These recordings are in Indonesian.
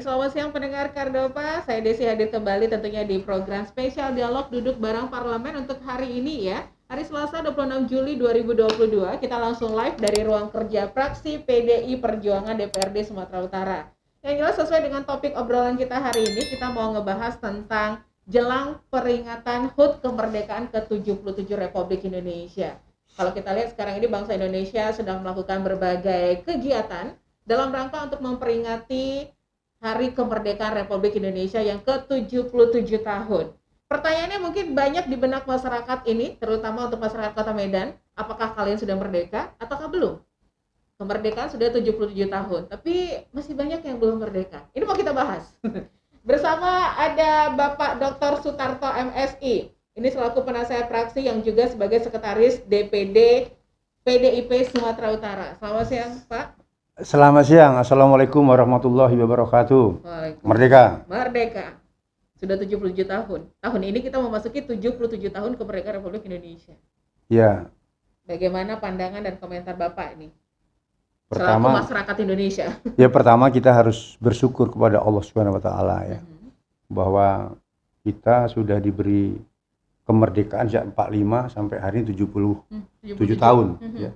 selamat siang pendengar Kardopa. Saya Desi hadir kembali tentunya di program spesial dialog duduk bareng parlemen untuk hari ini ya. Hari Selasa 26 Juli 2022, kita langsung live dari ruang kerja fraksi PDI Perjuangan DPRD Sumatera Utara. Yang jelas sesuai dengan topik obrolan kita hari ini, kita mau ngebahas tentang jelang peringatan HUT kemerdekaan ke-77 Republik Indonesia. Kalau kita lihat sekarang ini bangsa Indonesia sedang melakukan berbagai kegiatan dalam rangka untuk memperingati Hari Kemerdekaan Republik Indonesia yang ke-77 tahun. Pertanyaannya mungkin banyak di benak masyarakat ini, terutama untuk masyarakat Kota Medan, apakah kalian sudah merdeka ataukah belum? Kemerdekaan sudah 77 tahun, tapi masih banyak yang belum merdeka. Ini mau kita bahas. Bersama ada Bapak Dr. Sutarto MSI. Ini selaku penasehat fraksi yang juga sebagai sekretaris DPD PDIP Sumatera Utara. Selamat siang, Pak. Selamat siang, Assalamualaikum warahmatullahi wabarakatuh. Merdeka. Merdeka. Sudah 77 tahun. Tahun ini kita memasuki 77 tahun kemerdekaan Republik Indonesia. Ya. Bagaimana pandangan dan komentar Bapak ini? Pertama, selaku masyarakat Indonesia. Ya, pertama kita harus bersyukur kepada Allah Subhanahu wa taala ya. Bahwa kita sudah diberi kemerdekaan sejak 45 sampai hari ini 77 tahun ya.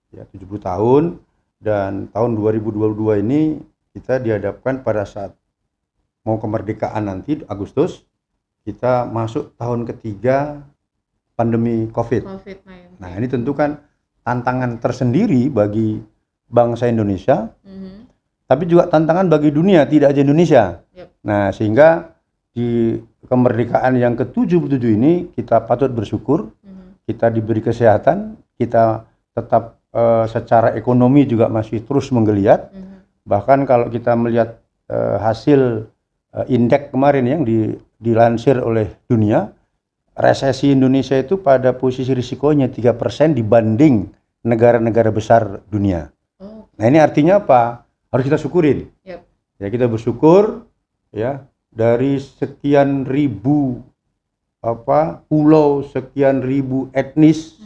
Ya, 70 tahun. Dan tahun 2022 ini kita dihadapkan pada saat mau kemerdekaan nanti Agustus, kita masuk tahun ketiga pandemi COVID-19. Nah, ini tentu kan tantangan tersendiri bagi bangsa Indonesia, tapi juga tantangan bagi dunia, tidak aja Indonesia. Nah, sehingga di kemerdekaan yang ke-77 ini kita patut bersyukur, kita diberi kesehatan, kita tetap secara ekonomi juga masih terus menggeliat. Bahkan kalau kita melihat hasil indeks kemarin yang dilansir oleh dunia, resesi Indonesia itu pada posisi risikonya 3% dibanding negara-negara besar dunia. Nah, ini artinya apa? Harus kita syukurin. Ya, kita bersyukur ya, dari sekian ribu pulau, sekian ribu etnis,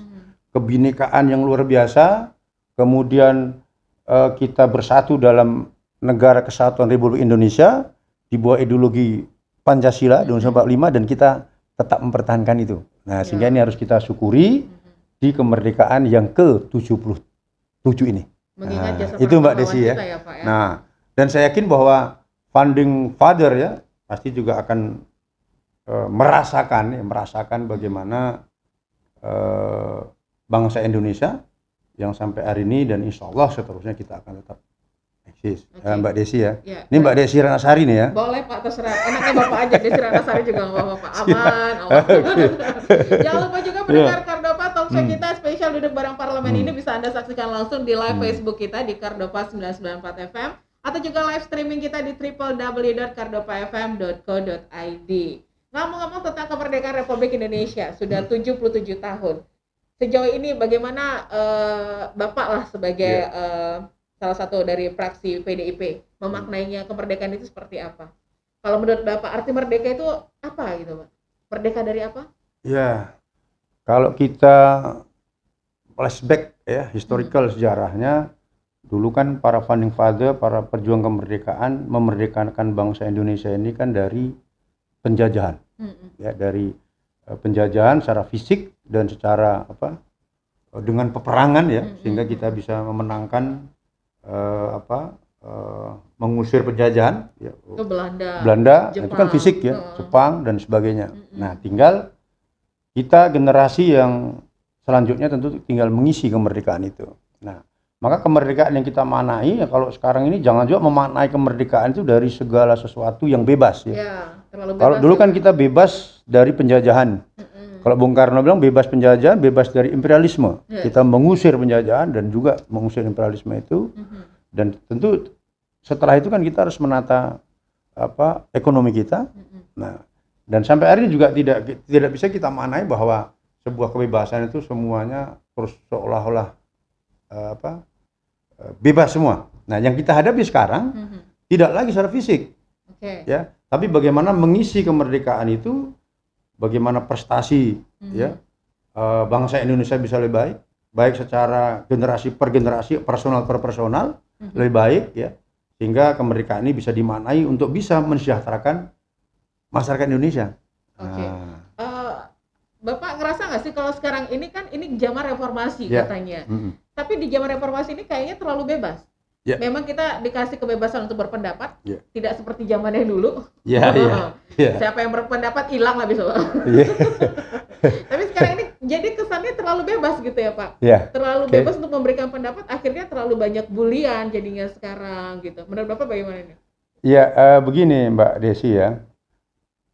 kebinekaan yang luar biasa, kemudian kita bersatu dalam negara kesatuan Republik Indonesia di bawah ideologi Pancasila di Undang-Undang 45, dan kita tetap mempertahankan itu. Nah, sehingga ini harus kita syukuri di kemerdekaan yang ke-77 ini. Nah, itu Mbak Desi ya. Pak, ya. Nah, dan saya yakin bahwa founding father ya pasti juga akan merasakan bagaimana bangsa Indonesia yang sampai hari ini, dan insya Allah seterusnya kita akan tetap eksis. Mbak Desi ya. Ini Mbak Desi Ranasari nih ya. Boleh Pak, terserah. Enaknya Bapak aja, Desi Ranasari juga nggak apa-apa Pak. Aman. Jangan lupa juga mendengar Kardopa Talkshow kita spesial duduk bareng parlemen ini bisa Anda saksikan langsung di live Facebook kita di Kardopa 994 FM atau juga live streaming kita di www.kardopafm.co.id. Ngomong-ngomong tentang kemerdekaan Republik Indonesia, sudah 77 tahun. Sejauh ini bagaimana Bapak lah sebagai salah satu dari fraksi PDIP memaknainya kemerdekaan itu seperti apa? Kalau menurut Bapak arti merdeka itu apa gitu Pak? Merdeka dari apa? Ya, kalau kita flashback ya, historical sejarahnya, dulu kan para founding father, para pejuang kemerdekaan memerdekakan bangsa Indonesia ini kan dari penjajahan. Ya, dari penjajahan secara fisik dan secara dengan peperangan ya, sehingga kita bisa memenangkan mengusir penjajahan ya, ke Belanda itu kan fisik ya, Jepang dan sebagainya. Nah, tinggal kita generasi yang selanjutnya tentu tinggal mengisi kemerdekaan itu. Nah, maka kemerdekaan yang kita maknai ya, kalau sekarang ini jangan juga memaknai kemerdekaan itu dari segala sesuatu yang bebas ya. Kalau dulu kan kita bebas dari penjajahan. Kalau Bung Karno bilang bebas penjajahan, bebas dari imperialisme. Kita mengusir penjajahan dan juga mengusir imperialisme itu. Dan tentu setelah itu kan kita harus menata ekonomi kita. Nah, dan sampai hari ini juga tidak bisa kita maknai bahwa sebuah kebebasan itu semuanya terus seolah-olah bebas semua. Nah, yang kita hadapi sekarang tidak lagi secara fisik, ya, tapi bagaimana mengisi kemerdekaan itu, bagaimana prestasi ya bangsa Indonesia bisa lebih baik secara generasi per generasi, personal per personal lebih baik ya, sehingga kemerdekaan ini bisa dimaknai untuk bisa mensejahterakan masyarakat Indonesia. Oke. Bapak ngerasa nggak sih kalau sekarang ini kan ini zaman reformasi Ya. katanya, tapi di zaman reformasi ini kayaknya terlalu bebas. Ya. Memang kita dikasih kebebasan untuk berpendapat, Ya. tidak seperti zaman yang dulu. Ya, ya. Siapa yang berpendapat hilang lah besok. Ya. Tapi sekarang ini jadi kesannya terlalu bebas gitu ya Pak. Ya. Terlalu Oke. bebas untuk memberikan pendapat, akhirnya terlalu banyak bulian jadinya sekarang gitu. Menurut Bapak bagaimana ini? Ya, begini Mbak Desi ya.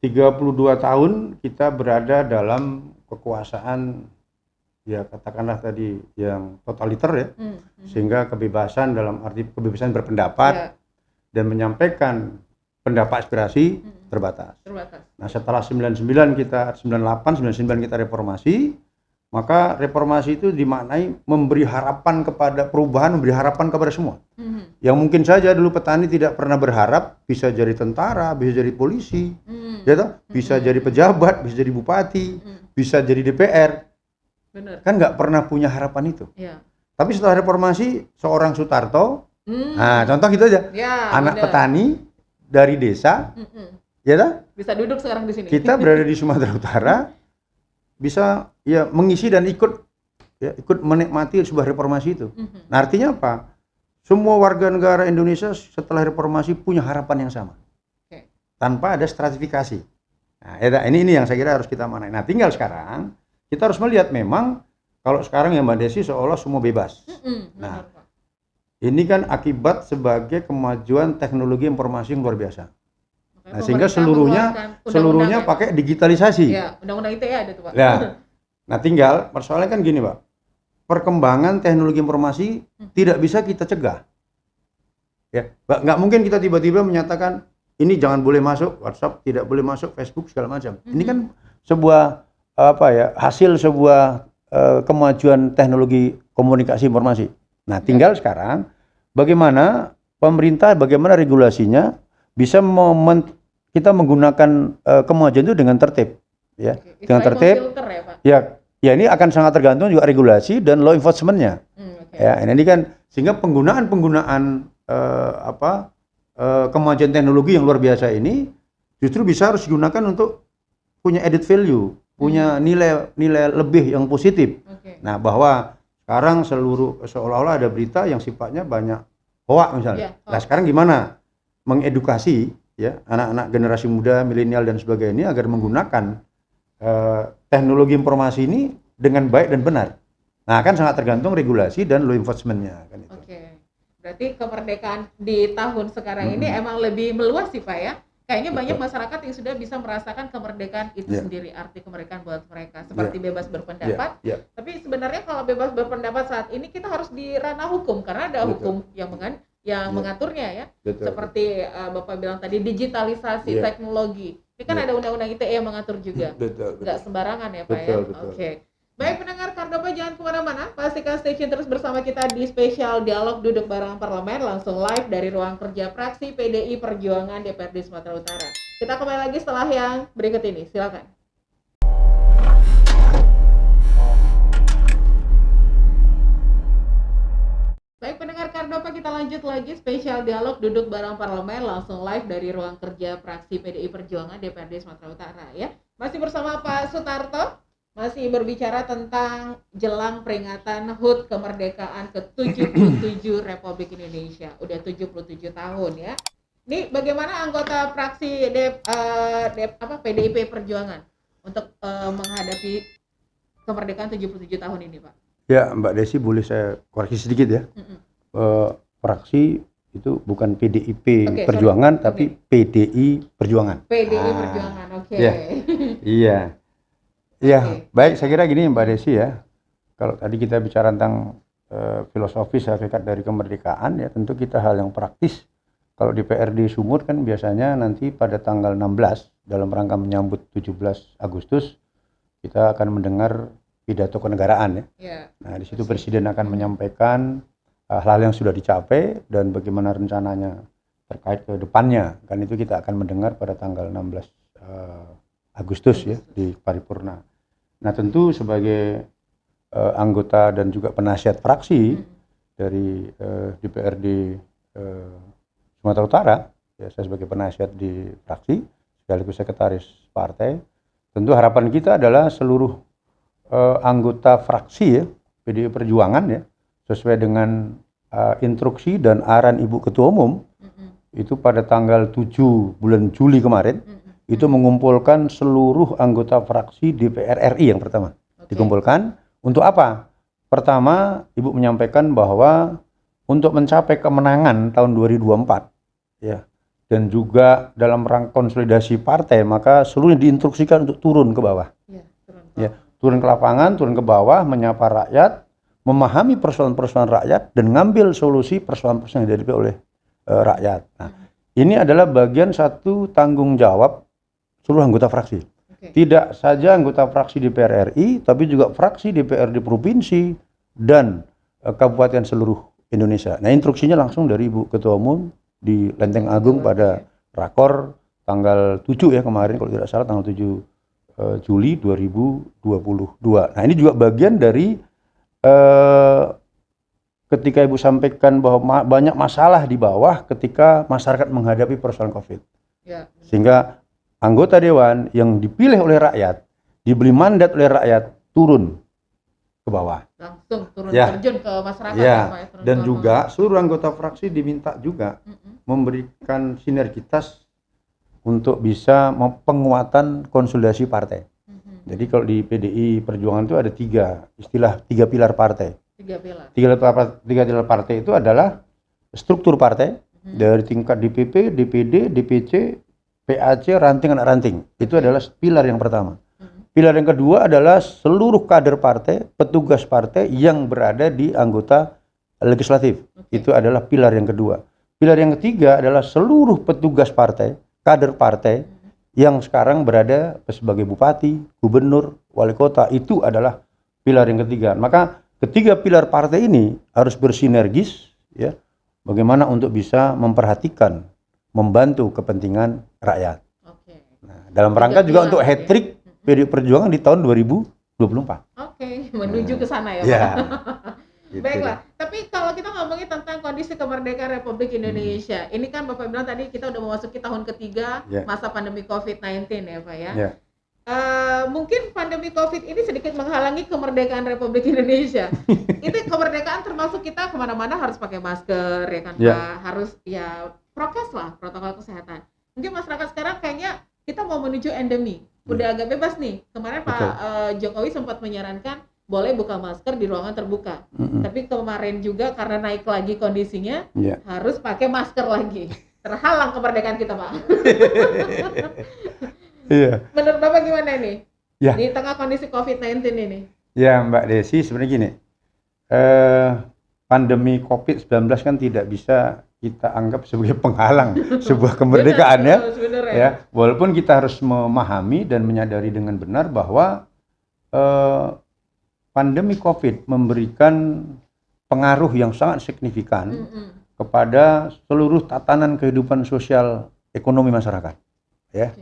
32 tahun kita berada dalam kekuasaan ya katakanlah tadi yang totaliter ya, sehingga kebebasan dalam arti kebebasan berpendapat dan menyampaikan pendapat aspirasi terbatas. Nah setelah 99 kita 98 99 kita reformasi, maka reformasi itu dimaknai memberi harapan kepada perubahan, memberi harapan kepada semua. Yang mungkin saja dulu petani tidak pernah berharap bisa jadi tentara, bisa jadi polisi, ya toh? Bisa jadi pejabat, bisa jadi bupati, bisa jadi DPR. Bener. Kan nggak pernah punya harapan itu. Ya. Tapi setelah reformasi, seorang Soeharto, nah contoh gitu aja, ya, anak bener. petani dari desa, ya toh? Bisa duduk sekarang di sini. Kita berada di Sumatera Utara, bisa ya mengisi dan ikut menikmati sebuah reformasi itu. Nah artinya apa? Semua warga negara Indonesia setelah reformasi punya harapan yang sama, tanpa ada stratifikasi. Nah, ini yang saya kira harus kita maknai. Nah, tinggal sekarang kita harus melihat memang kalau sekarang ya Mbak Desi seolah semua bebas. Nah, ini kan akibat sebagai kemajuan teknologi informasi yang luar biasa. Nah, sehingga seluruhnya pakai digitalisasi. Ya, undang-undang ITE ada tuh Pak. Nah, tinggal persoalannya kan gini Pak. Perkembangan teknologi informasi tidak bisa kita cegah. Ya, nggak mungkin kita tiba-tiba menyatakan ini jangan boleh masuk WhatsApp, tidak boleh masuk Facebook segala macam. Ini kan sebuah hasil sebuah kemajuan teknologi komunikasi informasi. Nah, tinggal sekarang bagaimana pemerintah, bagaimana regulasinya bisa kita menggunakan kemajuan itu dengan tertib, ya, dengan tertib. Ya ini akan sangat tergantung juga regulasi dan law enforcement-nya. Ya, ini kan sehingga penggunaan kemajuan teknologi yang luar biasa ini justru bisa harus digunakan untuk punya added value, punya nilai lebih yang positif. Nah, bahwa sekarang seolah-olah ada berita yang sifatnya banyak hoak misalnya. Nah, sekarang gimana mengedukasi ya anak-anak generasi muda, milenial dan sebagainya agar menggunakan teknologi informasi ini dengan baik dan benar. Nah, kan sangat tergantung regulasi dan law enforcement-nya kan itu. Berarti kemerdekaan di tahun sekarang ini emang lebih meluas sih Pak ya. Kayaknya banyak masyarakat yang sudah bisa merasakan kemerdekaan itu sendiri, arti kemerdekaan buat mereka seperti bebas berpendapat. Tapi sebenarnya kalau bebas berpendapat saat ini kita harus di ranah hukum karena ada hukum yang mengaturnya ya. Seperti Bapak bilang tadi digitalisasi teknologi. Ini kan ada undang-undang ITE yang mengatur juga. Nggak sembarangan ya Pak ya. Baik pendengar Kardopa, jangan kemana-mana, pastikan stay tune terus bersama kita di spesial dialog duduk bareng parlemen langsung live dari ruang kerja fraksi PDI Perjuangan DPRD Sumatera Utara. Kita kembali lagi setelah yang berikut ini, silakan. Baik pendengar Kardopa, kita lanjut lagi spesial dialog duduk bareng parlemen langsung live dari ruang kerja fraksi PDI Perjuangan DPRD Sumatera Utara ya. Masih bersama Pak Soeharto. Masih berbicara tentang jelang peringatan HUT kemerdekaan ke-77 Republik Indonesia. Udah 77 tahun ya. Ini bagaimana anggota fraksi PDIP Perjuangan untuk menghadapi kemerdekaan 77 tahun ini, Pak? Ya, Mbak Desi boleh saya koreksi sedikit ya. Fraksi itu bukan PDIP Perjuangan tapi PDI Perjuangan. PDI Perjuangan, oke. Iya. Iya, baik. Saya kira gini Mbak Desi ya. Kalau tadi kita bicara tentang filosofis hakikat dari kemerdekaan ya, tentu kita hal yang praktis. Kalau di PRD Sumut kan biasanya nanti pada tanggal 16 dalam rangka menyambut 17 Agustus kita akan mendengar pidato kenegaraan ya. Nah, di situ Presiden akan menyampaikan hal-hal yang sudah dicapai dan bagaimana rencananya terkait ke depannya. Kan itu kita akan mendengar pada tanggal 16 Agustus ya di paripurna. Nah, tentu sebagai anggota dan juga penasihat fraksi dari DPRD Sumatera Utara, ya, saya sebagai penasihat di fraksi sekaligus sekretaris partai, tentu harapan kita adalah seluruh anggota fraksi ya PDI Perjuangan ya, sesuai dengan instruksi dan arahan Ibu Ketua Umum itu pada tanggal 7 bulan Juli kemarin itu mengumpulkan seluruh anggota fraksi DPR RI yang pertama. Dikumpulkan untuk apa? Pertama, Ibu menyampaikan bahwa untuk mencapai kemenangan tahun 2024 ya, dan juga dalam rangka konsolidasi partai, maka seluruhnya diinstruksikan untuk turun ke bawah. Turun ke lapangan, turun ke bawah, menyapa rakyat, memahami persoalan-persoalan rakyat, dan ngambil solusi persoalan-persoalan yang dihadapi oleh rakyat. Nah, ini adalah bagian satu tanggung jawab seluruh anggota fraksi. Tidak saja anggota fraksi DPR RI, tapi juga fraksi DPR di provinsi dan kabupaten seluruh Indonesia. Nah, instruksinya langsung dari Ibu Ketua Umum di Lenteng Agung pada rakor tanggal 7 ya kemarin, kalau tidak salah tanggal 7 Juli 2022. Nah, ini juga bagian dari ketika Ibu sampaikan bahwa banyak masalah di bawah ketika masyarakat menghadapi persoalan COVID. Sehingga anggota dewan yang dipilih oleh rakyat, diberi mandat oleh rakyat, turun ke bawah. Langsung turun terjun ke masyarakat. Dan juga seluruh anggota fraksi diminta juga memberikan sinergitas untuk bisa penguatan konsolidasi partai. Jadi kalau di PDI Perjuangan itu ada tiga pilar partai. Tiga pilar partai itu adalah struktur partai dari tingkat DPP, DPD, DPC, PAC, ranting anak ranting. Itu adalah pilar yang pertama. Pilar yang kedua adalah seluruh kader partai, petugas partai yang berada di anggota legislatif. Itu adalah pilar yang kedua. Pilar yang ketiga adalah seluruh petugas partai, kader partai yang sekarang berada sebagai bupati, gubernur, wali kota. Itu adalah pilar yang ketiga. Maka ketiga pilar partai ini harus bersinergis ya, bagaimana untuk bisa memperhatikan, membantu kepentingan rakyat. Nah, dalam rangka juga untuk hat-trick PDI Perjuangan di tahun 2024. Menuju ke sana ya, Pak. Gitu. Baiklah, tapi kalau kita ngomongin tentang kondisi kemerdekaan Republik Indonesia, ini kan Bapak bilang tadi kita udah memasuki tahun ketiga masa pandemi COVID-19 ya Pak ya. Mungkin pandemi COVID ini sedikit menghalangi kemerdekaan Republik Indonesia. Itu kemerdekaan termasuk kita kemana-mana harus pakai masker ya kan Pak, harus ya prokes lah, protokol kesehatan. Mungkin masyarakat sekarang kayaknya kita mau menuju endemi, udah agak bebas nih. Kemarin Pak Jokowi sempat menyarankan boleh buka masker di ruangan terbuka. Tapi kemarin juga karena naik lagi kondisinya, harus pakai masker lagi. Terhalang kemerdekaan kita, Pak. Menurut Bapak gimana nih? Di tengah kondisi COVID-19 ini? Ya, Mbak Desi, sebenarnya gini. Pandemi COVID-19 kan tidak bisa kita anggap sebagai penghalang sebuah kemerdekaan ya. Walaupun kita harus memahami dan menyadari dengan benar bahwa pandemi COVID memberikan pengaruh yang sangat signifikan kepada seluruh tatanan kehidupan sosial ekonomi masyarakat, ya,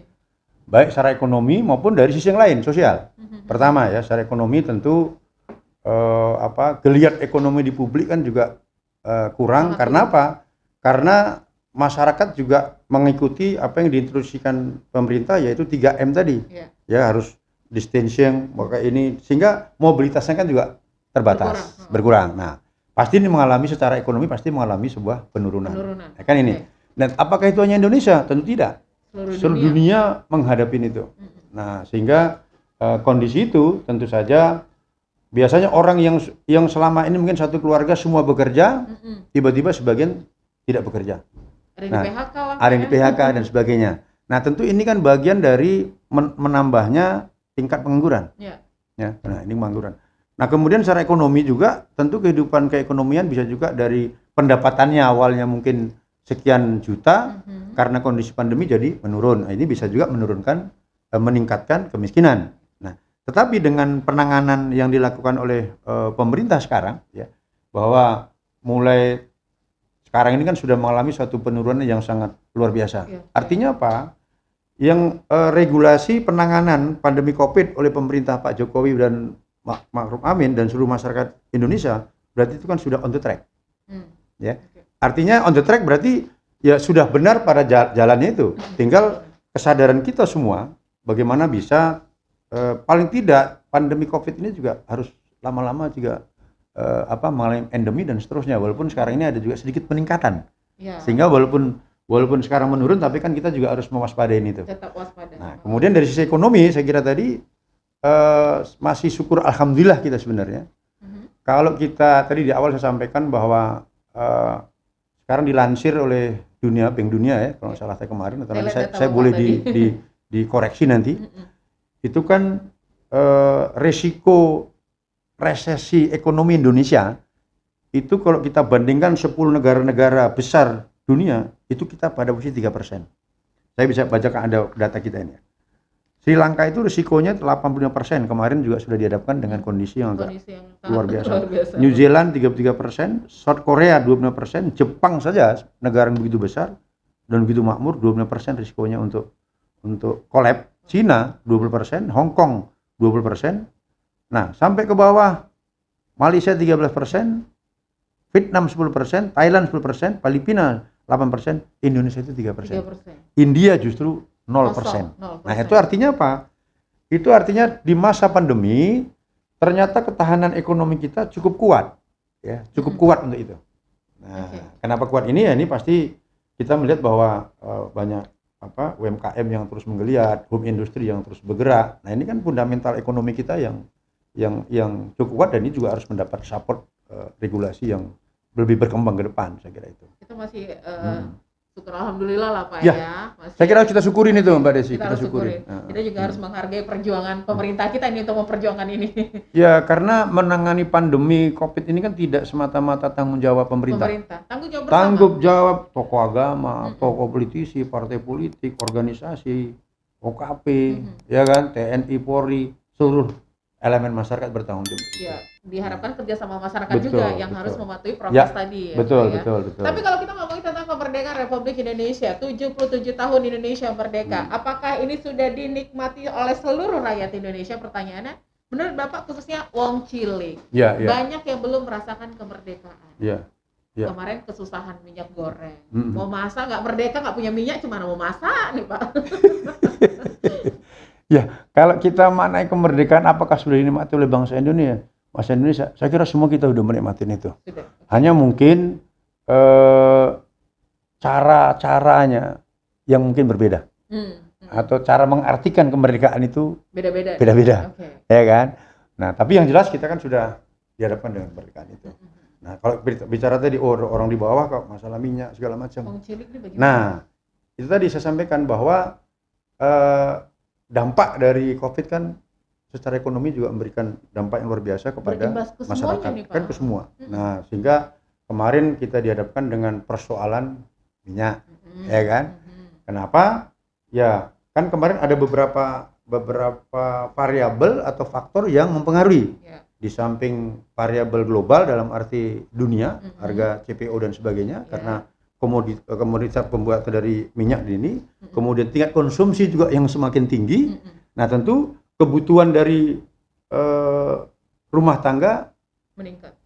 baik secara ekonomi maupun dari sisi yang lain sosial. Pertama ya, secara ekonomi tentu geliat ekonomi di publik kan juga kurang. Karena apa? Karena masyarakat juga mengikuti apa yang diinstruksikan pemerintah, yaitu 3M tadi, ya, harus distancing, maka ini sehingga mobilitasnya kan juga terbatas, berkurang. Nah, pasti ini mengalami secara ekonomi pasti mengalami sebuah penurunan. Ya, kan ini. Dan apakah itu hanya Indonesia? Tentu tidak. Seluruh dunia menghadapi itu. Nah, sehingga kondisi itu tentu saja biasanya orang yang selama ini mungkin satu keluarga semua bekerja, tiba-tiba sebagian tidak bekerja. Ada yang di PHK dan sebagainya. Nah, tentu ini kan bagian dari menambahnya tingkat pengangguran. Nah, ini pengangguran. Nah, kemudian secara ekonomi juga tentu kehidupan keekonomian bisa juga dari pendapatannya awalnya mungkin sekian juta, karena kondisi pandemi jadi menurun. Nah, ini bisa juga meningkatkan kemiskinan. Nah, tetapi dengan penanganan yang dilakukan oleh pemerintah sekarang, ya, bahwa mulai sekarang ini kan sudah mengalami suatu penurunan yang sangat luar biasa. Artinya apa? Yang regulasi penanganan pandemi COVID oleh pemerintah Pak Jokowi dan Ma'ruf Amin dan seluruh masyarakat Indonesia berarti itu kan sudah on the track. Ya. Artinya on the track berarti ya sudah benar pada jalannya itu. Tinggal kesadaran kita semua bagaimana bisa paling tidak pandemi Covid ini juga harus lama-lama juga mengalami endemi dan seterusnya. Walaupun sekarang ini ada juga sedikit peningkatan. Ya. Sehingga walaupun sekarang menurun, tapi kan kita juga harus mewaspadai itu. Tetap waspada. Nah, kemudian dari sisi ekonomi, saya kira tadi masih syukur alhamdulillah kita sebenarnya. Kalau kita tadi di awal saya sampaikan bahwa sekarang dilansir oleh Bank Dunia ya, kalau nggak salah saya kemarin, atau nanti saya boleh dikoreksi nanti. Itu kan resiko resesi ekonomi Indonesia itu kalau kita bandingkan 10 negara-negara besar dunia, itu kita pada posisi 3%. Saya bisa bacakan ada data kita ini. Sri Lanka itu risikonya 85%, kemarin juga sudah dihadapkan dengan kondisi yang luar biasa. New Zealand 33%, South Korea 25%, Jepang saja negara yang begitu besar dan begitu makmur 25% risikonya untuk collapse. Cina 20%, Hong Kong 20%. Nah, sampai ke bawah Malaysia 13%, Vietnam 10%, Thailand 10%, Filipina 8%, Indonesia itu 3%. India justru 0%. Nah, itu artinya apa? Itu artinya di masa pandemi ternyata ketahanan ekonomi kita cukup kuat, ya, cukup kuat untuk itu. Nah, kenapa kuat ini? Ya, ini pasti kita melihat bahwa banyak UMKM yang terus menggeliat, home industry yang terus bergerak. Nah, ini kan fundamental ekonomi kita yang cukup kuat, dan ini juga harus mendapat support regulasi yang lebih berkembang ke depan, saya kira itu. Itu masih syukur alhamdulillah lah Pak ya. Masih, saya kira kita syukurin itu Mbak Desi, kita syukurin. Kita juga harus menghargai perjuangan pemerintah kita ini untuk memperjuangkan ini. Ya, karena menangani pandemi Covid ini kan tidak semata-mata tanggung jawab pemerintah. Tanggung jawab tokoh agama, tokoh politisi, partai politik, organisasi, OKP, ya kan, TNI, Polri, seluruh elemen masyarakat bertanggung jawab. Ya, diharapkan kerjasama masyarakat juga yang harus mematuhi prokes tadi ya. Betul. Tapi kalau kita ngomongin tentang kemerdekaan Republik Indonesia, 77 tahun Indonesia merdeka, apakah ini sudah dinikmati oleh seluruh rakyat Indonesia? Pertanyaannya, menurut Bapak khususnya Wong Cilik, banyak yang belum merasakan kemerdekaan. Kemarin kesusahan minyak goreng, mau masak nggak merdeka, nggak punya minyak, cuma mau masak nih Pak. Ya, kalau kita maknai kemerdekaan apakah sudah dinikmati oleh bangsa Indonesia? Bangsa Indonesia, saya kira semua kita sudah menikmati itu. Hanya mungkin cara-caranya yang mungkin berbeda. Atau cara mengartikan kemerdekaan itu beda-beda. Ya kan? Nah, tapi yang jelas kita kan sudah dihadapkan dengan kemerdekaan itu. Nah, kalau bicara tadi orang di bawah kok masalah minyak segala macam. Nah, itu tadi saya sampaikan bahwa dampak dari Covid kan secara ekonomi juga memberikan dampak yang luar biasa kepada masyarakat, kan ke semua. Nah, sehingga kemarin kita dihadapkan dengan persoalan minyak, ya kan? Kenapa? Ya, kan kemarin ada beberapa variabel atau faktor yang mempengaruhi. Di samping variabel global dalam arti dunia, harga CPO dan sebagainya, karena komoditas pembuatan dari minyak ini, kemudian tingkat konsumsi juga yang semakin tinggi. Nah, tentu kebutuhan dari rumah tangga meningkat,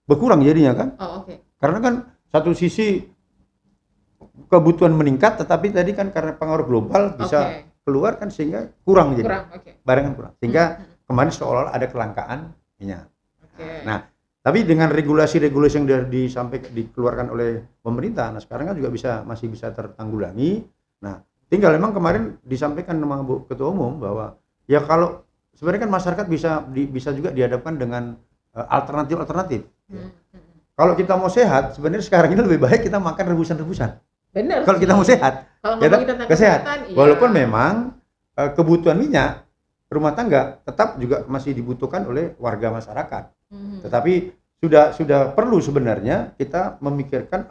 berkurang jadinya kan? Karena kan satu sisi kebutuhan meningkat, tetapi tadi kan karena pengaruh global bisa keluar kan, sehingga kurang jadi barang kurang, sehingga kemarin seolah-olah ada kelangkaan minyak. Nah, tapi dengan regulasi-regulasi yang dikeluarkan oleh pemerintah, nah sekarang kan juga masih bisa tertanggulangi. Nah, tinggal memang kemarin disampaikan sama Bu Ketua Umum bahwa ya kalau sebenarnya kan masyarakat bisa juga dihadapkan dengan alternatif. Kalau kita mau sehat, sebenarnya sekarang ini lebih baik kita makan rebusan-rebusan. Benar. Kalau kita mau sehat, kita kesehatan. Walaupun memang kebutuhan minyak rumah tangga tetap juga masih dibutuhkan oleh warga masyarakat. Tetapi sudah perlu sebenarnya kita memikirkan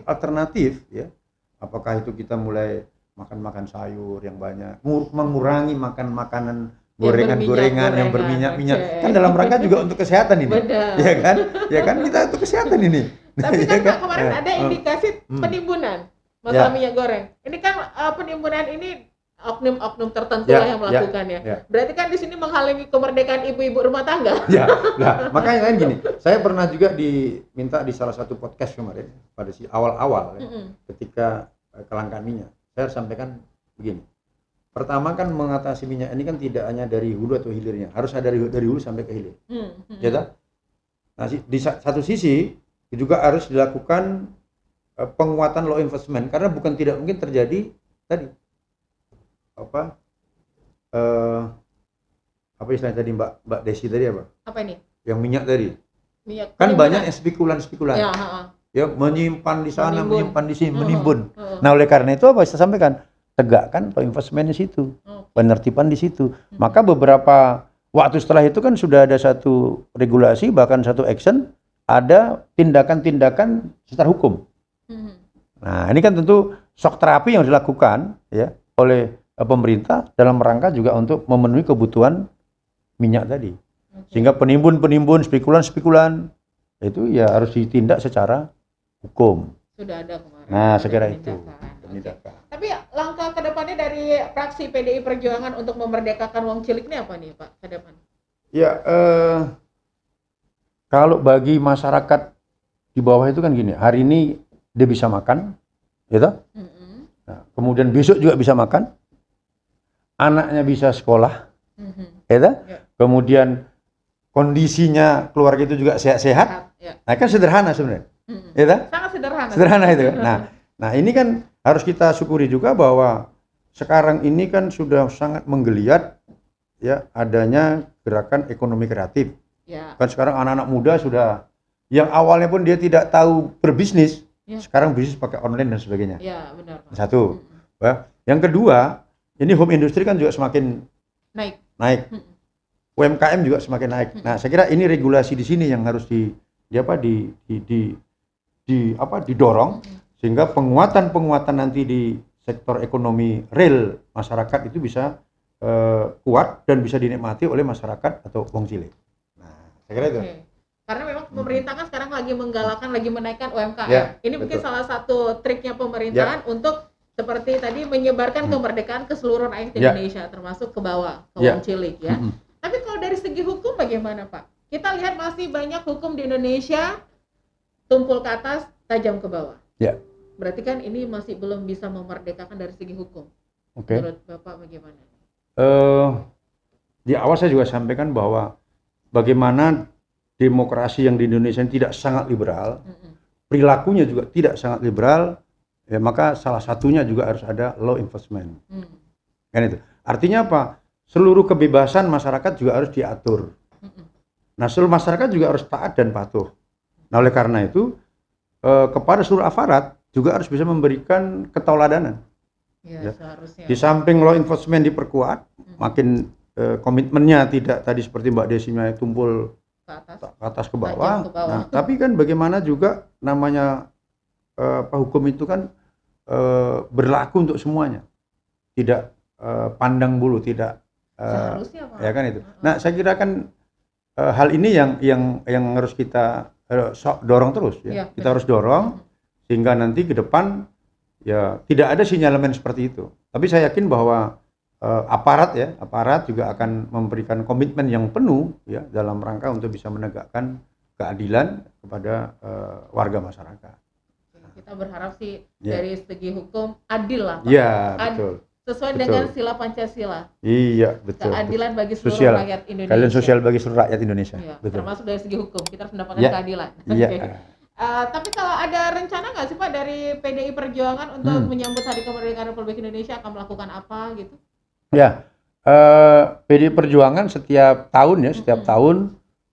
alternatif ya. Apakah itu kita mulai makan sayur yang banyak, mengurangi makan makanan gorengan yang berminyak. Kan dalam rangka juga untuk kesehatan ini. Ya kan kita untuk kesehatan ini. Tapi kan Pak, kemarin ada indikasi penimbunan masalah minyak goreng. Ini kan penimbunan ini oknum-oknum tertentu Ya, lah yang melakukannya. ya. Berarti kan di sini menghalangi kemerdekaan ibu-ibu rumah tangga. Ya, nah, makanya kan gini, saya pernah juga diminta di salah satu podcast kemarin pada awal-awal ya, ketika kelangkaan minyak. Saya sampaikan begini. Pertama kan mengatasi minyak ini kan tidak hanya dari hulu atau hilirnya, harus ada dari hulu sampai ke hilir. Ya tak? Nah, di satu sisi juga harus dilakukan penguatan law enforcement karena bukan tidak mungkin terjadi tadi apa istilahnya tadi Mbak Desi tadi apa? Apa ini? Yang minyak tadi. Minyak. Kan banyak yang spekulan. Ya, ya menyimpan di sana, menyimpan di sini, menimbun. Nah, oleh karena itu apa saya sampaikan? Tegakkan law enforcement di situ. Penertiban di situ. Maka beberapa waktu setelah itu kan sudah ada satu regulasi bahkan satu action ada tindakan-tindakan secara hukum. Nah, ini kan tentu shock terapi yang dilakukan ya oleh pemerintah dalam rangka juga untuk memenuhi kebutuhan minyak tadi. Sehingga penimbun-penimbun, spekulan-spekulan itu ya harus ditindak secara hukum. Sudah ada kemarin. Nah, saya kira itu. Tapi langkah kedepannya dari fraksi PDI Perjuangan untuk memerdekakan wong cilik ini apa nih Pak ke depan? Ya, kalau bagi masyarakat di bawah itu kan gini, hari ini dia bisa makan, gitu. Nah, kemudian besok juga bisa makan, anaknya bisa sekolah, gitu. Kemudian kondisinya keluarga itu juga sehat-sehat. Nah, kan sederhana sebenarnya, gitu. Sangat sederhana. Sederhana itu. Nah, ini kan harus kita syukuri juga bahwa sekarang ini kan sudah sangat menggeliat ya adanya gerakan ekonomi kreatif. Ya. Kan sekarang anak-anak muda sudah yang awalnya pun dia tidak tahu berbisnis, sekarang bisnis pakai online dan sebagainya. Ya, benar. Satu. Ya. Yang kedua, ini home industry kan juga semakin naik. UMKM juga semakin naik. Nah, saya kira ini regulasi di sini yang harus didorong sehingga penguatan nanti di sektor ekonomi real masyarakat itu bisa kuat dan bisa dinikmati oleh masyarakat atau wong cilik. Nah, saya kira itu. Karena memang pemerintah kan sekarang lagi menggalakkan, lagi menaikkan UMKM. Ini mungkin salah satu triknya pemerintahan untuk seperti tadi menyebarkan kemerdekaan ke seluruh rakyat Indonesia, termasuk ke bawah, ke wong cilik ya. Tapi kalau dari segi hukum bagaimana Pak? Kita lihat masih banyak hukum di Indonesia tumpul ke atas, tajam ke bawah. Ya. Berarti kan ini masih belum bisa memerdekakan dari segi hukum. Menurut Bapak bagaimana? Di awal saya juga sampaikan bahwa bagaimana demokrasi yang di Indonesia tidak sangat liberal, perilakunya juga tidak sangat liberal, ya maka salah satunya juga harus ada law enforcement. Kan itu. Artinya apa? Seluruh kebebasan masyarakat juga harus diatur. Nah, seluruh masyarakat juga harus taat dan patuh. Nah, oleh karena itu kepada seluruh aparat juga harus bisa memberikan ketauladanan. Ya. Seharusnya. Di samping law enforcement diperkuat, makin komitmennya tidak tadi seperti Mbak Desinya tumpul ke atas ke bawah. Nah, tapi kan bagaimana juga namanya hukum itu kan berlaku untuk semuanya. Tidak pandang bulu, tidak ya kan itu. Nah, saya kira kan hal ini yang harus kita dorong terus ya. Kita harus dorong sehingga nanti ke depan ya tidak ada sinyalemen seperti itu. Tapi saya yakin bahwa aparat juga akan memberikan komitmen yang penuh ya dalam rangka untuk bisa menegakkan keadilan kepada warga masyarakat. Kita berharap sih dari segi hukum adil lah Pak. Iya, betul. Sesuai dengan sila Pancasila. Iya, betul. Keadilan bagi seluruh rakyat Indonesia. Keadilan sosial bagi seluruh rakyat Indonesia. Iya, betul. Termasuk dari segi hukum, kita harus mendapatkan keadilan. Iya. Tapi kalau ada rencana nggak sih Pak dari PDI Perjuangan untuk menyambut Hari Kemerdekaan Republik Indonesia akan melakukan apa gitu? Ya, PDI Perjuangan setiap tahun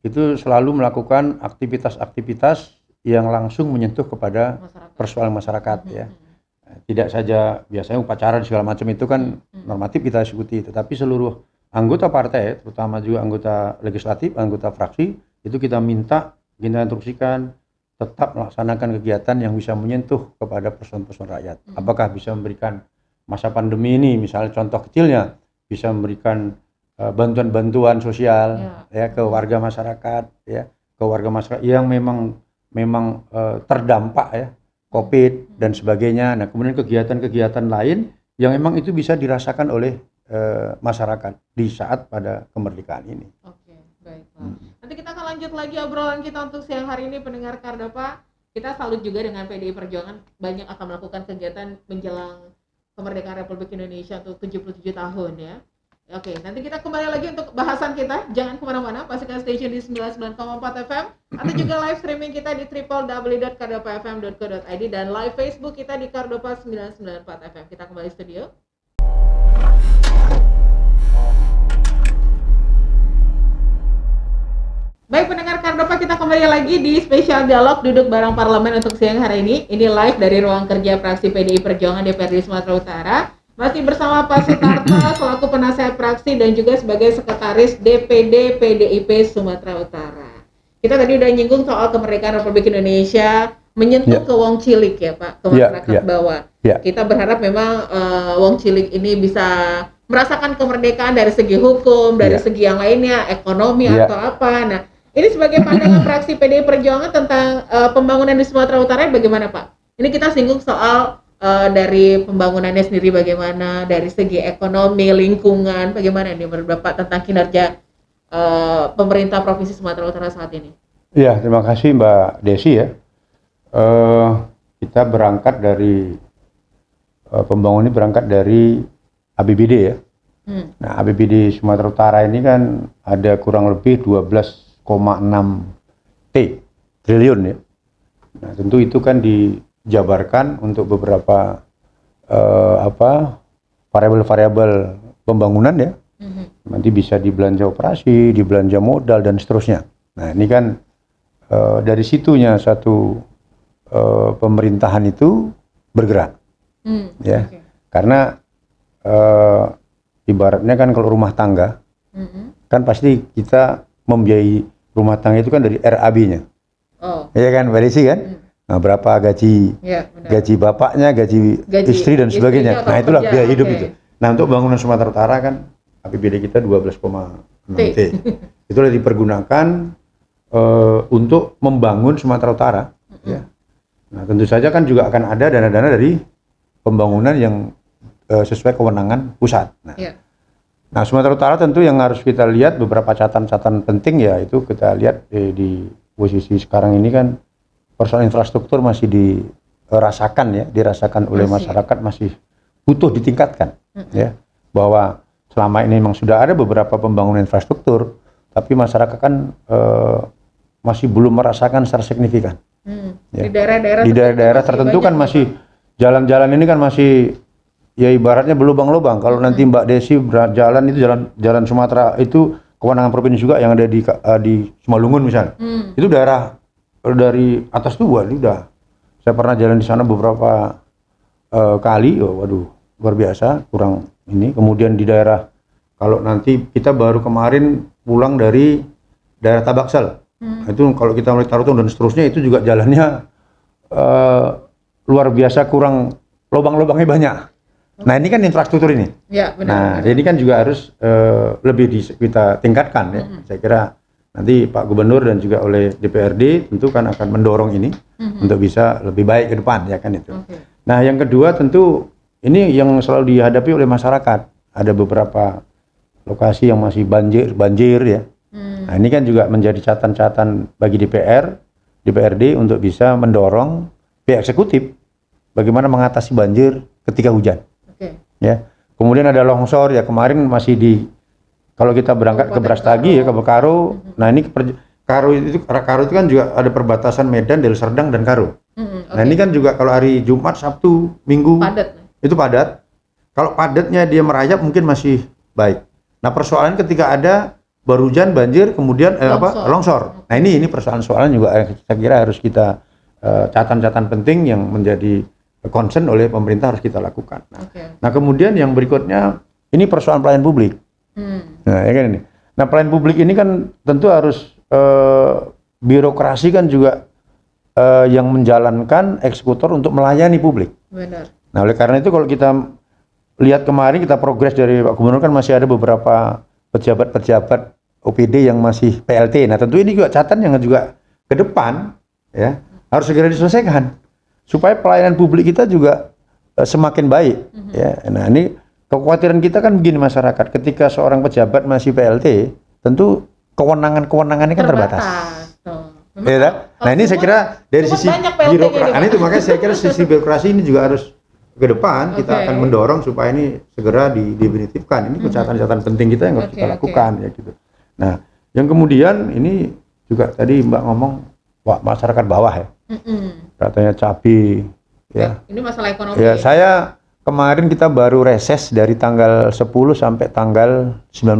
itu selalu melakukan aktivitas-aktivitas yang langsung menyentuh kepada persoalan masyarakat ya. Tidak saja biasanya upacara segala macam itu kan normatif kita ikuti, tetapi seluruh anggota partai, terutama juga anggota legislatif, anggota fraksi, itu kita instruksikan tetap melaksanakan kegiatan yang bisa menyentuh kepada persoalan-persoalan rakyat. Apakah bisa memberikan masa pandemi ini, misalnya contoh kecilnya, bisa memberikan bantuan-bantuan sosial ya ke warga masyarakat yang memang terdampak ya COVID dan sebagainya. Nah, kemudian kegiatan-kegiatan lain yang emang itu bisa dirasakan oleh masyarakat di saat pada kemerdekaan ini. Oke, baiklah. Nanti kita akan lanjut lagi obrolan kita untuk siang hari ini, pendengar Kardapa. Kita salut juga dengan PDI Perjuangan banyak akan melakukan kegiatan menjelang kemerdekaan Republik Indonesia untuk 77 tahun ya. Oke, nanti kita kembali lagi untuk bahasan kita. Jangan kemana-mana, pastikan station di 99,4 FM atau juga live streaming kita di www.kardopafm.co.id dan live Facebook kita di Kardopa 994 FM. Kita kembali studio. Baik pendengar Kardopa, kita kembali lagi di spesial dialog duduk bareng parlemen untuk siang hari ini. Ini live dari ruang kerja fraksi PDI Perjuangan DPRD Sumatera Utara. Masih bersama Pak Sitarta selaku penasehat fraksi dan juga sebagai sekretaris DPD PDIP Sumatera Utara. Kita tadi udah nyinggung soal kemerdekaan Republik Indonesia menyentuh ke wong cilik ya Pak, ke masyarakat bawah. Kita berharap memang wong cilik ini bisa merasakan kemerdekaan dari segi hukum, dari segi yang lainnya, ekonomi atau apa. Nah, ini sebagai pandangan fraksi PDI Perjuangan tentang pembangunan di Sumatera Utara bagaimana Pak? Ini kita singgung soal dari pembangunannya sendiri bagaimana, dari segi ekonomi, lingkungan, bagaimana ini menurut Bapak tentang kinerja pemerintah Provinsi Sumatera Utara saat ini? Ya, terima kasih Mbak Desi ya. Kita berangkat dari pembangunan ini berangkat dari APBD ya. Nah, APBD Sumatera Utara ini kan ada kurang lebih 12,6 triliun ya. Nah, tentu itu kan dijabarkan untuk beberapa variabel-variabel pembangunan ya. Nanti bisa di belanja operasi, di belanja modal dan seterusnya. Nah, ini kan dari situnya satu pemerintahan itu bergerak. Ya. Karena ibaratnya kan kalau rumah tangga kan pasti kita membiayai rumah tangga itu kan dari RAB-nya. Iya kan, Mbak Desi kan? Nah, berapa gaji gaji bapaknya, gaji istri dan sebagainya. Nah, itulah biaya hidup itu. Nah, untuk bangunan Sumatera Utara kan APBD kita 12,6 T. Itulah dipergunakan untuk membangun Sumatera Utara. Ya. Nah, tentu saja kan juga akan ada dana-dana dari pembangunan yang sesuai kewenangan pusat. Nah, Sumatera Utara tentu yang harus kita lihat beberapa catatan-catatan penting ya, itu kita lihat di posisi sekarang ini kan persoalan infrastruktur masih dirasakan oleh masyarakat, masih butuh ditingkatkan ya, bahwa selama ini memang sudah ada beberapa pembangunan infrastruktur, tapi masyarakat kan masih belum merasakan secara signifikan. Ya. Di daerah-daerah tertentu kan masih jalan-jalan ini kan masih ya ibaratnya berlubang-lubang. Kalau nanti Mbak Desi berjalan itu jalan Sumatera itu kewenangan provinsi juga yang ada di Simalungun misalnya. Itu daerah dari atas tuh udah. Saya pernah jalan di sana beberapa kali. Waduh, luar biasa, kurang ini. Kemudian di daerah, kalau nanti kita baru kemarin pulang dari daerah Tabaksel. Itu kalau kita mulai Tarutung dan seterusnya itu juga jalannya luar biasa, kurang, lubang-lubangnya banyak. Nah, ini kan infrastruktur ini. Ya, benar. Nah, ini kan juga harus lebih kita tingkatkan ya. Saya kira nanti Pak Gubernur dan juga oleh DPRD tentu kan akan mendorong ini untuk bisa lebih baik ke depan ya kan itu. Nah, yang kedua tentu ini yang selalu dihadapi oleh masyarakat. Ada beberapa lokasi yang masih banjir ya. Nah, ini kan juga menjadi catatan bagi DPRD untuk bisa mendorong pihak eksekutif bagaimana mengatasi banjir ketika hujan. Ya. Kemudian ada longsor ya, kemarin masih kalau kita berangkat ke Brastagi ya, ke Karo. Nah, ini Karo itu kan juga ada perbatasan Medan, Deli Serdang dan Karo. Nah, ini kan juga kalau hari Jumat, Sabtu, Minggu itu padat. Kalau padatnya dia merayap mungkin masih baik. Nah, persoalan ketika ada baru hujan, banjir, kemudian longsor. Nah, ini persoalan-soalan juga saya kira harus kita catatan-catatan penting yang menjadi concern oleh pemerintah harus kita lakukan. Nah, kemudian yang berikutnya ini persoalan pelayanan publik. Nah, ya kan ini. Nah, pelayanan publik ini kan tentu harus birokrasi kan juga yang menjalankan eksekutor untuk melayani publik. Benar. Nah, oleh karena itu kalau kita lihat kemarin kita progres dari Pak Gubernur kan masih ada beberapa pejabat-pejabat OPD yang masih PLT. Nah, tentu ini juga catatan yang juga ke depan ya harus segera diselesaikan supaya pelayanan publik kita juga semakin baik. Ya, nah ini kekhawatiran kita kan begini masyarakat, ketika seorang pejabat masih PLT, tentu kewenangannya kan terbatas. Ya, nah ini saya kira dari sisi birokrasi, itu makanya saya kira sisi birokrasi ini juga harus ke depan kita akan mendorong supaya ini segera didefinitifkan. Ini catatan penting kita yang harus kita lakukan ya gitu. Nah, yang kemudian ini juga tadi Mbak ngomong masyarakat bawah ya. Katanya cabai ya. Ini masalah ekonomi. Ya, saya kemarin kita baru reses dari tanggal 10 sampai tanggal 19.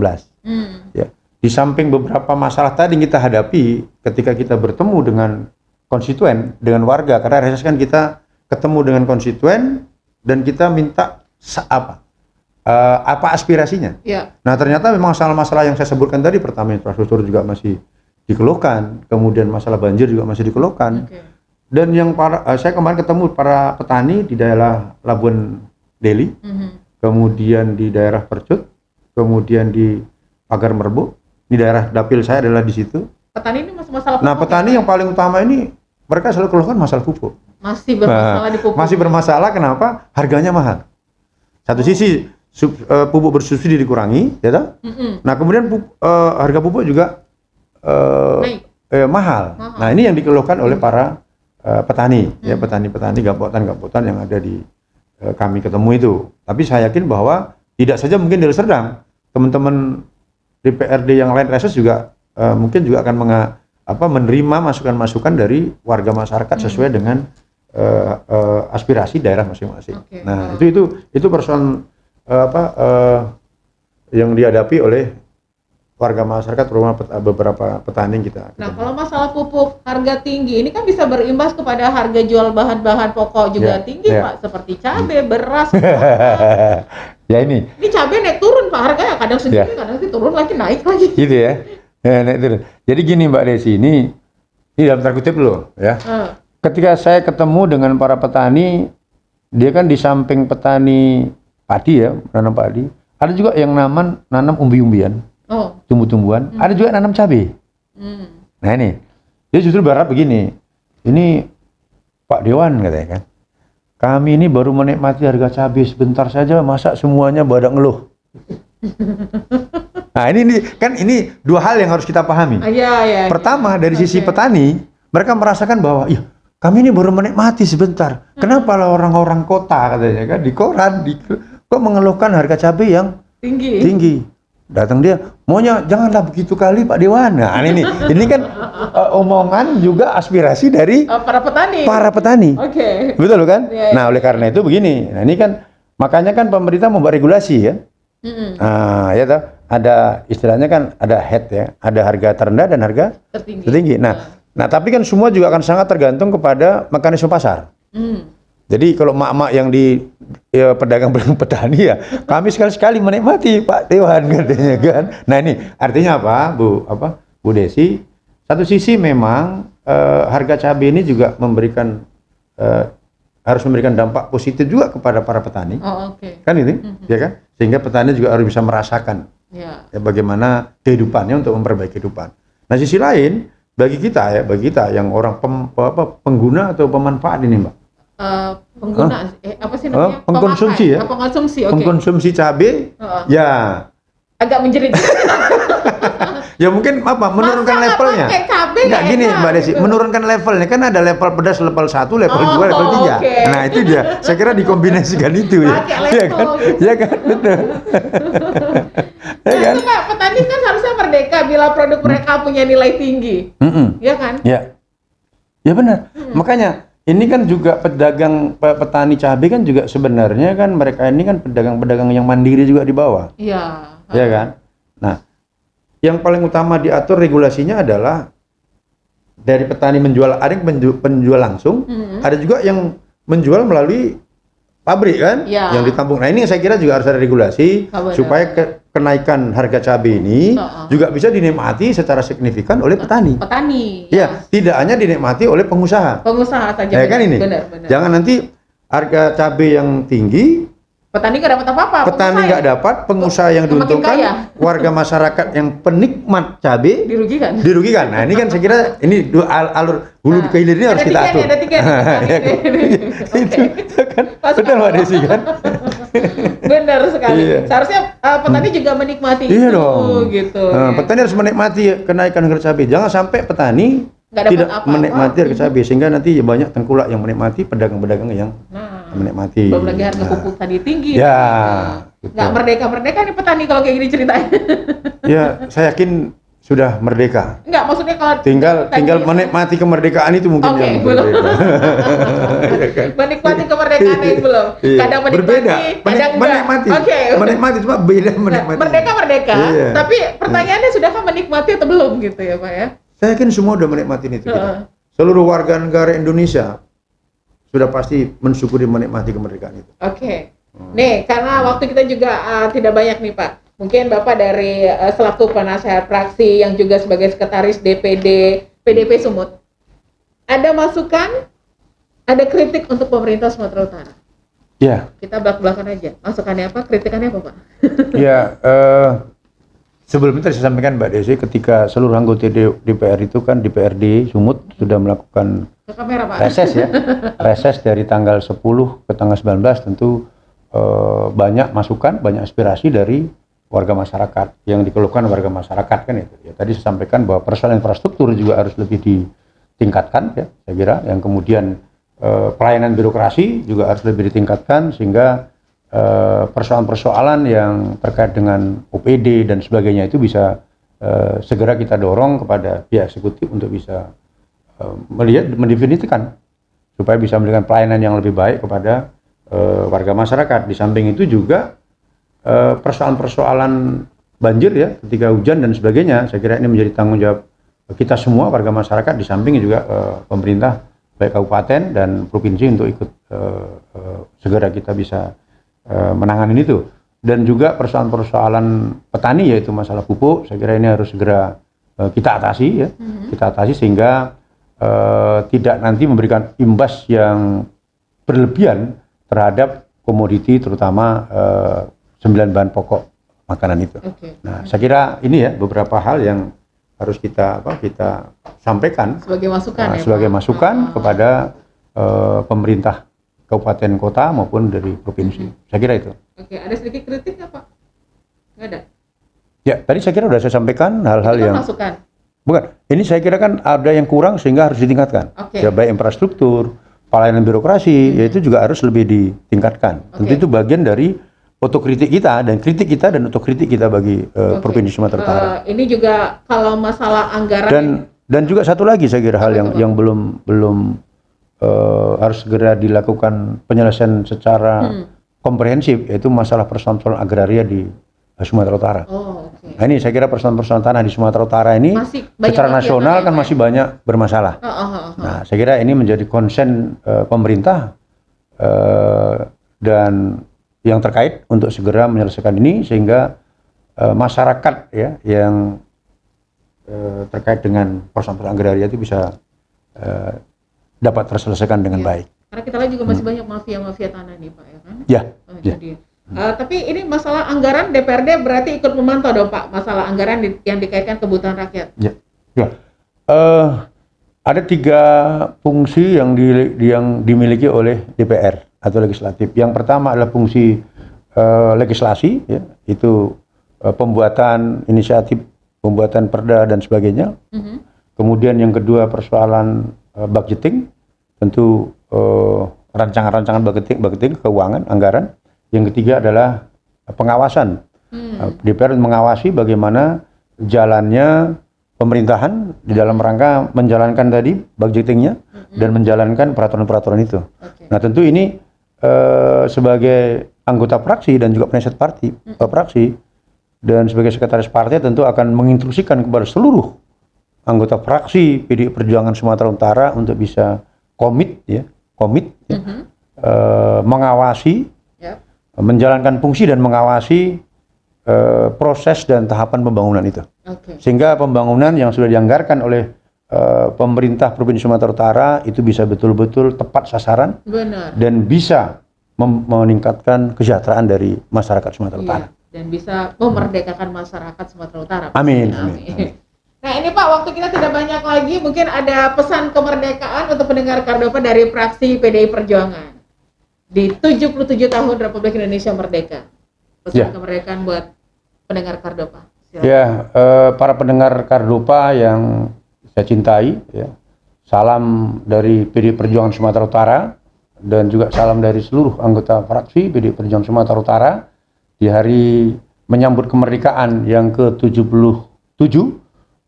Ya. Di samping beberapa masalah tadi yang kita hadapi ketika kita bertemu dengan konstituen, dengan warga, karena reses kan kita ketemu dengan konstituen dan kita minta apa aspirasinya. Ya. Nah ternyata memang masalah-masalah yang saya sebutkan tadi, pertama infrastruktur juga masih dikeluhkan, kemudian masalah banjir juga masih dikeluhkan. Dan yang saya kemarin ketemu para petani di daerah Labuan Deli, kemudian di daerah Percut, kemudian di Pagar Merbuk. Di daerah dapil saya adalah di situ. Petani ini masalah pupuk. Nah, petani yang paling utama ini mereka selalu keluhkan masalah pupuk. Masih bermasalah di pupuk. Masih bermasalah kenapa? Harganya mahal. Satu sisi pupuk bersubsidi dikurangi, ya toh? Nah, kemudian harga pupuk juga mahal. Nah, ini yang dikeluhkan oleh para petani, ya petani-petani gapotan yang ada di kami ketemu itu. Tapi saya yakin bahwa tidak saja mungkin dari Serdang, teman-teman DPRD yang lain reses juga mungkin juga akan menerima masukan-masukan dari warga masyarakat sesuai dengan aspirasi daerah masing-masing. Nah, itu persoalan yang dihadapi oleh warga masyarakat, terutama beberapa petani kita. Nah, kalau masalah pupuk harga tinggi, ini kan bisa berimbas kepada harga jual bahan-bahan pokok juga tinggi, Pak, seperti cabai, beras. Ya ini cabai naik turun, Pak, harganya kadang segini, kadang turun lagi, naik lagi. Gitu ya. Naik turun. Jadi gini Mbak Desi, ini dalam tanda kutip loh, ya. Ketika saya ketemu dengan para petani, dia kan di samping petani padi ya, menanam padi, ada juga yang nanam umbi-umbian. Tumbuh-tumbuhan, ada juga nanam cabai. Nah ini, dia justru berharap begini, ini Pak Dewan katanya kan, kami ini baru menikmati harga cabai sebentar saja, masa semuanya pada ngeluh. Nah ini dua hal yang harus kita pahami. Pertama dari sisi petani, mereka merasakan bahwa, kami ini baru menikmati sebentar. Kenapa lah orang-orang kota katanya kan di koran, kok mengeluhkan harga cabai yang tinggi. Datang dia, maunya janganlah begitu kali Pak Dewan. Nah ini kan omongan juga aspirasi dari para petani. Betul kan? Nah oleh karena itu begini, nah ini kan makanya kan pemerintah membuat regulasi ya. Nah ya toh, ada istilahnya kan ada head ya, ada harga terendah dan harga tertinggi. Nah tapi kan semua juga akan sangat tergantung kepada mekanisme pasar. Jadi kalau mak-mak yang di pedagang petani ya, kami sekali-sekali menikmati Pak Dewan katanya kan. Nah ini artinya apa, Bu Desi? Satu sisi memang harga cabai ini juga harus memberikan dampak positif juga kepada para petani. Kan itu, ya kan? Sehingga petani juga harus bisa merasakan bagaimana kehidupannya untuk memperbaiki kehidupan. Nah sisi lain bagi kita yang orang pengguna atau pemanfaat ini Mbak. Pengguna apa sih namanya? Pengkonsumsi ya. Pengkonsumsi cabai ya agak menjerit. Ya mungkin menurunkan levelnya. Enggak gini Mbak Desi, menurunkan levelnya kan ada level pedas level 1, level 2, level 3. Nah, itu dia. Saya kira dikombinasikan itu ya. Iya kan? Iya kan? Betul. Ya kan? Petani kan harusnya merdeka bila produk mereka punya nilai tinggi. Iya kan? Ya. Ya benar. Makanya ini kan juga petani cabai kan juga sebenarnya kan mereka ini kan pedagang-pedagang yang mandiri juga di bawah. Iya. Iya kan? Nah, yang paling utama diatur regulasinya adalah dari petani menjual, ada yang penjual langsung, ada juga yang menjual melalui pabrik kan, yang ditampung. Nah ini saya kira juga harus ada regulasi supaya kenaikan harga cabai ini juga bisa dinikmati secara signifikan oleh petani. Ya, tidak hanya dinikmati oleh pengusaha. Pengusaha saja. Ya kan ini. Benar. Jangan nanti harga cabai yang tinggi Petani nggak dapat apa-apa. Petani nggak dapat, pengusaha yang Semakin diuntungkan, kaya. warga masyarakat yang penikmat cabai Dirugikan. Nah, ini kan saya kira ini alur hulu ke hilir ini harus kita atur. Ada tiga nih. Itu kan betul Mbak Desi kan? Benar sekali. Iya. Seharusnya petani juga menikmati Iya itu dong. gitu. Petani harus menikmati kenaikan harga cabai. Jangan sampai petani Nggak dapat tidak apa-apa. menikmati harga cabai sehingga nanti banyak tengkulak yang menikmati, pedagang-pedagang yang menikmati. Belum lagi harga pupuk tadi tinggi. Ya. Nggak Betul. merdeka nih petani kalau kayak gini ceritanya. Ya, saya yakin sudah merdeka. Enggak, maksudnya kalau Tinggal tadi- menikmati kemerdekaan itu mungkin Oke, yang belum. berbeda. Iya kan? Menikmati kemerdekaan itu belum. Iya. Kadang menikmati, Berbeda. kadang enggak. Menikmati. Oke. Menikmati cuma beda Nah, menikmati. merdeka, Iya. tapi pertanyaannya sudahkah menikmati atau belum gitu ya Pak ya? Saya yakin semua udah menikmati itu. Heeh. Seluruh warga negara Indonesia sudah pasti mensyukuri menikmati kemerdekaan itu. Oke. Nih, karena waktu kita juga tidak banyak nih Pak. Mungkin Bapak dari selaku penasehat fraksi yang juga sebagai sekretaris DPD PDP Sumut. Ada masukan, ada kritik untuk pemerintah Sumatera Utara. Ya, Kita belak-belakan aja. Masukannya apa, kritikannya apa Pak? ya. Sebelumnya tadi saya sampaikan Mbak Desi, ketika seluruh anggota DPR itu kan DPRD Sumut sudah melakukan Ke kamera Pak. reses ya, reses dari tanggal 10 ke tanggal 19 tentu banyak masukan, banyak aspirasi dari warga masyarakat yang dikeluhkan warga masyarakat kan itu. Ya, tadi saya sampaikan bahwa persoalan infrastruktur juga harus lebih ditingkatkan ya, saya kira. Yang kemudian pelayanan birokrasi juga harus lebih ditingkatkan sehingga persoalan-persoalan yang terkait dengan OPD dan sebagainya itu bisa segera kita dorong kepada pihak eksekutif untuk bisa mendefinisikan supaya bisa memberikan pelayanan yang lebih baik kepada warga masyarakat. Di samping itu juga persoalan-persoalan banjir ya ketika hujan dan sebagainya, saya kira ini menjadi tanggung jawab kita semua warga masyarakat, di samping juga pemerintah baik kabupaten dan provinsi untuk ikut segera kita bisa menangani itu. Dan juga persoalan-persoalan petani yaitu masalah pupuk, saya kira ini harus segera kita atasi ya, kita atasi sehingga tidak nanti memberikan imbas yang berlebihan terhadap komoditi terutama 9 bahan pokok makanan itu. Oke. Nah, saya kira ini ya beberapa hal yang harus kita sampaikan Sebagai masukan ya sebagai Pak? masukan kepada pemerintah kabupaten kota maupun dari provinsi. Saya kira itu. Oke, ada sedikit kritik nggak Pak? Nggak ada? Ya, tadi saya kira sudah saya sampaikan hal-hal Itu kan yang masukan. bukan. Ini saya kira kan ada yang kurang sehingga harus ditingkatkan. Oke. Ya, baik infrastruktur, pelayanan birokrasi, ya itu juga harus lebih ditingkatkan. Tentu Oke. itu bagian dari otokritik kita dan kritik kita dan otokritik kita bagi Oke. Provinsi Sumatera Utara. Ini juga kalau masalah anggaran Dan juga satu lagi saya kira hal Apa itu, Pak? yang belum harus segera dilakukan penyelesaian secara komprehensif, yaitu masalah persoalan agraria di Sumatera Utara. Oh, oke. Nah, ini saya kira persoalan tanah di Sumatera Utara ini Masih banyak secara mafia nasional tanah, kan Pak. masih banyak bermasalah. Nah, saya kira ini menjadi konsen pemerintah dan yang terkait untuk segera menyelesaikan ini sehingga masyarakat ya yang terkait dengan persoalan agraria itu bisa dapat terselesaikan dengan Iya. baik. Karena kita lihat juga masih banyak mafia-mafia tanah nih Pak ya kan? Ya, Oh, ya. jadi. Tapi ini masalah anggaran DPRD berarti ikut memantau dong Pak masalah anggaran yang dikaitkan kebutuhan rakyat. Ya. Ada 3 fungsi yang dimiliki oleh DPR atau legislatif. Yang pertama adalah fungsi legislasi, ya, itu pembuatan inisiatif, pembuatan perda dan sebagainya. Kemudian yang kedua persoalan budgeting, tentu rancangan-rancangan budgeting, keuangan, anggaran. Yang ketiga adalah pengawasan. DPR mengawasi bagaimana jalannya pemerintahan di dalam rangka menjalankan tadi budgetingnya dan menjalankan peraturan-peraturan itu. Oke. Nah, tentu ini sebagai anggota fraksi dan juga penasihat fraksi dan sebagai sekretaris partai tentu akan menginstruksikan kepada seluruh anggota fraksi PDI Perjuangan Sumatera Utara untuk bisa komit mengawasi, menjalankan fungsi dan mengawasi proses dan tahapan pembangunan itu. Oke. Sehingga pembangunan yang sudah dianggarkan oleh pemerintah Provinsi Sumatera Utara itu bisa betul-betul tepat sasaran Benar. dan bisa meningkatkan kesejahteraan dari masyarakat Sumatera Utara. Dan bisa memerdekakan masyarakat Sumatera Utara. Amin. Nah ini Pak, waktu kita tidak banyak lagi, mungkin ada pesan kemerdekaan untuk pendengar Kardopa dari fraksi PDI Perjuangan di 77 tahun Republik Indonesia Merdeka. Pesan kemerdekaan buat pendengar Kardopa. Silakan. Ya, para pendengar Kardopa yang saya cintai, ya, salam dari PDI Perjuangan Sumatera Utara dan juga salam dari seluruh anggota fraksi PDI Perjuangan Sumatera Utara di hari menyambut kemerdekaan yang ke-77.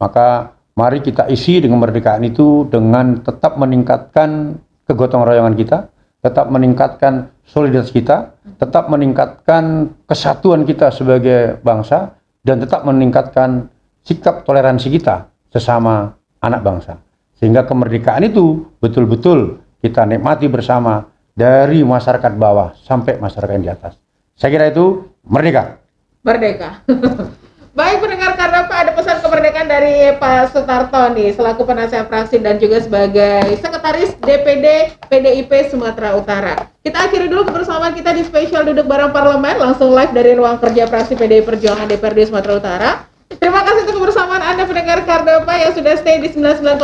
Maka mari kita isi dengan kemerdekaan itu dengan tetap meningkatkan kegotong royongan kita, tetap meningkatkan solidaritas kita, tetap meningkatkan kesatuan kita sebagai bangsa, dan tetap meningkatkan sikap toleransi kita sesama anak bangsa. Sehingga kemerdekaan itu betul-betul kita nikmati bersama dari masyarakat bawah sampai masyarakat yang di atas. Saya kira itu merdeka. Merdeka. Baik pendengar Kardopa, ada pesan kemerdekaan dari Pak Sutarto nih selaku penasihat fraksi dan juga sebagai sekretaris DPD PDIP Sumatera Utara. Kita akhiri dulu kebersamaan kita di spesial duduk bareng parlemen langsung live dari ruang kerja fraksi PDI Perjuangan DPRD Sumatera Utara. Terima kasih untuk kebersamaan Anda pendengar Kardopa yang sudah stay di 99,4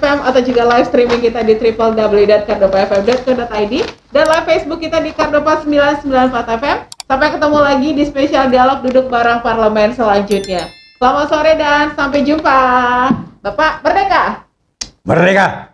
FM atau juga live streaming kita di www.kardopafm.co.id dan live Facebook kita di Kardopa 994 FM. Sampai ketemu lagi di spesial dialog duduk bareng parlemen selanjutnya. Selamat sore dan sampai jumpa. Bapak, merdeka! Merdeka!